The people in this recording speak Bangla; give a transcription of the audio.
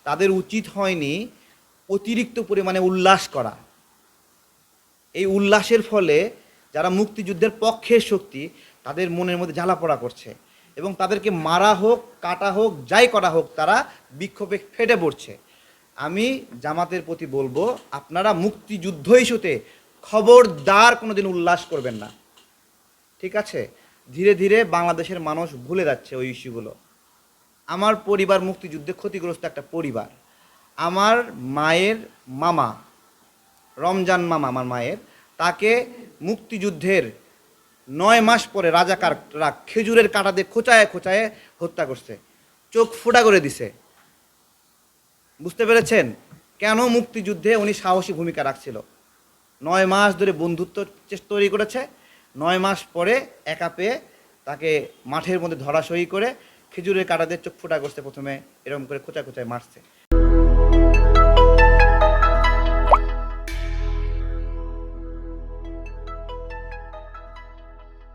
তাদের উচিত হয়নি অতিরিক্ত পরিমাণে উল্লাস করা। এই উল্লাসের ফলে যারা মুক্তিযুদ্ধের পক্ষের শক্তি তাদের মনের মধ্যে জ্বালাপোড়া করছে এবং তাদেরকে মারা হোক, কাটা হোক, যাই করা হোক, তারা বিক্ষোভে ফেটে পড়ছে। আমি জামাতের প্রতি বলবো, আপনারা মুক্তিযুদ্ধ ইস্যুতে খবরদার কোনোদিন উল্লাস করবেন না, ঠিক আছে? ধীরে ধীরে বাংলাদেশের মানুষ ভুলে যাচ্ছে ওই ইস্যুগুলো। আমার পরিবার মুক্তিযুদ্ধে ক্ষতিগ্রস্ত একটা পরিবার। আমার মায়ের মামা, রমজান মামা আমার মায়ের, তাকে মুক্তিযুদ্ধের 9 মাস পরে রাজাকাররা খেজুরের কাঁটা দিয়ে খোঁচায় খোঁচায় হত্যা করছে, চোখ ফোঁটা করে দিছে। বুঝতে পেরেছেন কেন মুক্তিযুদ্ধে উনি সাহসী ভূমিকা রাখছিল? 9 মাস ধরে বন্ধুত্ব তৈরি করেছে, 9 মাস পরে একা পেয়ে তাকে মাঠের মধ্যে ধরাশয়ী করে খেজুরের কাঁটা দিয়ে চোখ ফোঁটা করছে, প্রথমে এরকম করে খোঁচায় খোঁচায় মারছে।